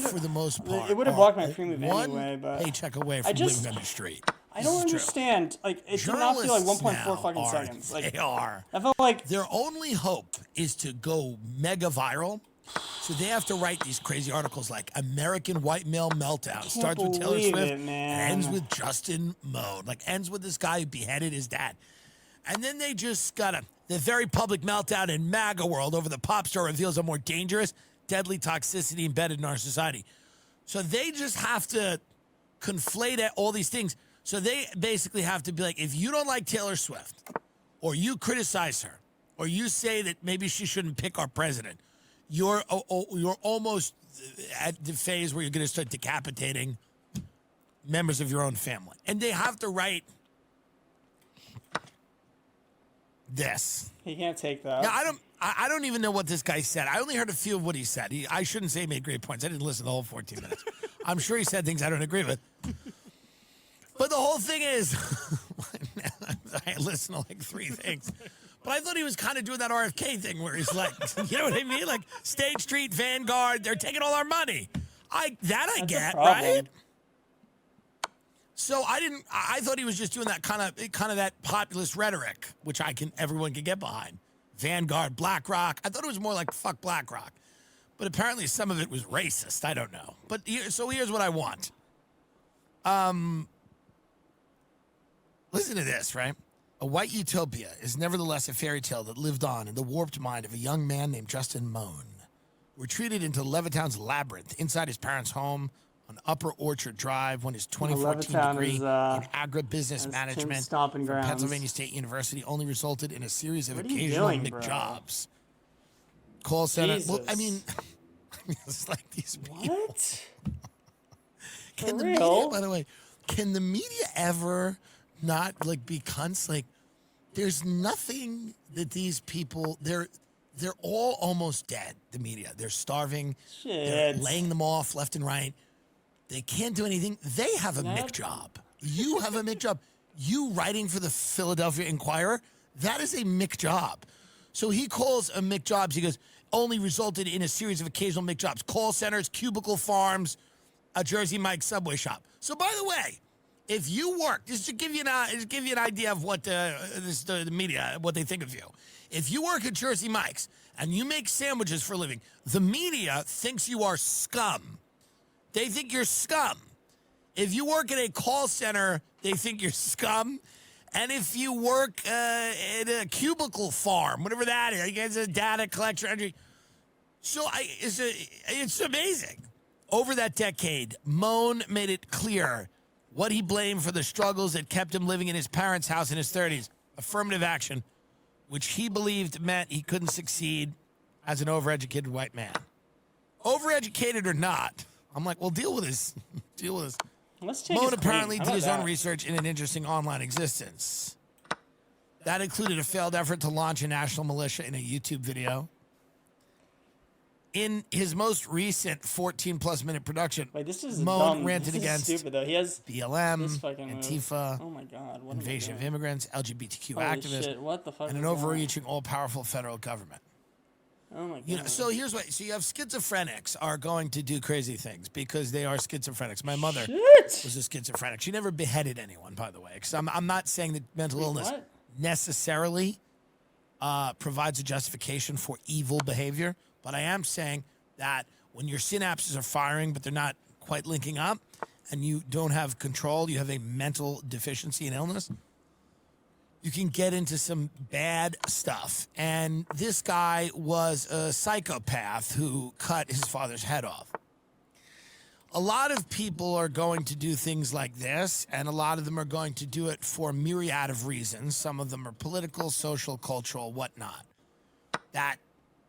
for the most part, It would have blocked my free move anyway, but paycheck away from living on the street. I don't understand. Like, it did not feel like 1.4 fucking seconds. Like, they are. I felt like their only hope is to go mega viral. So they have to write these crazy articles like American white male meltdown starts with Taylor Swift and ends with Justin Moan. Like, ends with this guy who beheaded his dad. And then they just got the very public meltdown in MAGA world over the pop star reveals a more dangerous, deadly toxicity embedded in our society. So they just have to conflate all these things. So they basically have to be like, if you don't like Taylor Swift, or you criticize her, or you say that maybe she shouldn't pick our president, you're almost at the phase where you're going to start decapitating members of your own family. And they have to write this. He can't take that. Now, I don't even know what this guy said. I only heard a few of what he said. I shouldn't say he made great points. I didn't listen to the whole 14 minutes. I'm sure he said things I don't agree with. But the whole thing is, I listened to like 3 things. But I thought he was kind of doing that RFK thing where he's like, you know what I mean? Like, State Street, Vanguard, they're taking all our money. I get, right? So I thought he was just doing that kind of that populist rhetoric, which everyone can get behind. Vanguard, BlackRock. I thought it was more like fuck BlackRock. But apparently some of it was racist. I don't know. But so here's what I want. Listen to this, right? A white utopia is nevertheless a fairy tale that lived on in the warped mind of a young man named Justin Moan. Retreated into Levittown's labyrinth inside his parents' home on Upper Orchard Drive when his 2014 degree in agribusiness management from Pennsylvania State University only resulted in a series of occasional McJobs. Call center. Jesus. Well, I mean, it's like these people. What? Can the media, by the way, can the media ever not like be cunts? Like, there's nothing that these people they're all almost dead. The media, they're starving. They're laying them off left and right. They can't do anything. They have a McJob. You have a McJob. You writing for the Philadelphia Inquirer, that is a McJob. So he calls a McJobs. He goes, only resulted in a series of occasional McJobs. Call centers, cubicle farms, a Jersey Mike's Subway shop. So by the way, if you work, just to give you an idea of what the media, what they think of you. If you work at Jersey Mike's and you make sandwiches for a living, the media thinks you are scum. They think you're scum. If you work at a call center, they think you're scum. And if you work at a cubicle farm, whatever that is, it's a data collector entry. So it's amazing. Over that decade, Moan made it clear what he blamed for the struggles that kept him living in his parents' house in his 30s. Affirmative action, which he believed meant he couldn't succeed as an overeducated white man. Overeducated or not, I'm like, well, deal with this. Moan apparently did his own research in an interesting online existence. That included a failed effort to launch a national militia in a YouTube video. In his most recent 14-plus minute production, Moan ranted against He has BLM, Antifa, oh my God, invasion of immigrants, LGBTQ activists, what the fuck and an overreaching, all-powerful federal government. Oh my God. So here's what. So you have schizophrenics are going to do crazy things because they are schizophrenics. My mother was a schizophrenic. She never beheaded anyone, by the way. Because I'm not saying that mental illness necessarily provides a justification for evil behavior. But I am saying that when your synapses are firing, but they're not quite linking up, and you don't have control, you have a mental deficiency and illness, you can get into some bad stuff. And this guy was a psychopath who cut his father's head off. A lot of people are going to do things like this, and a lot of them are going to do it for a myriad of reasons. Some of them are political, social, cultural, whatnot. That,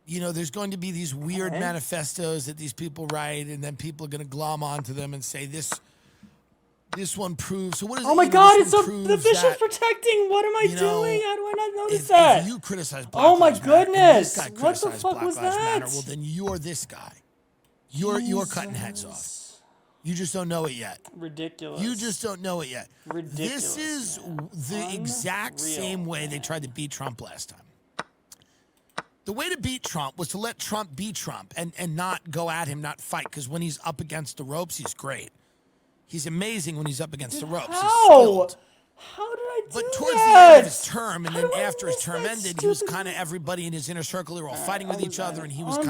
there's going to be these weird manifestos that these people write, and then people are going to glom onto them and say, this one proves. So what is it? Oh my God, it's the fish is protecting. What am I doing? How do I not notice that? If you criticize Black oh my Lives Matter, goodness. this guy What the fuck Black was Lives that? Matter, well, then you're this guy. You're cutting heads off. You just don't know it yet. Ridiculous. You just don't know it yet. Ridiculous. This is the exact same way they tried to beat Trump last time. The way to beat Trump was to let Trump be Trump and not go at him, not fight. Because when he's up against the ropes, he's great. He's amazing when he's up against the ropes. He's skilled. How did I do But towards that? the end of his term, and then after his term ended, he was kind of everybody in his inner circle. They were all fighting with each other, and he was kind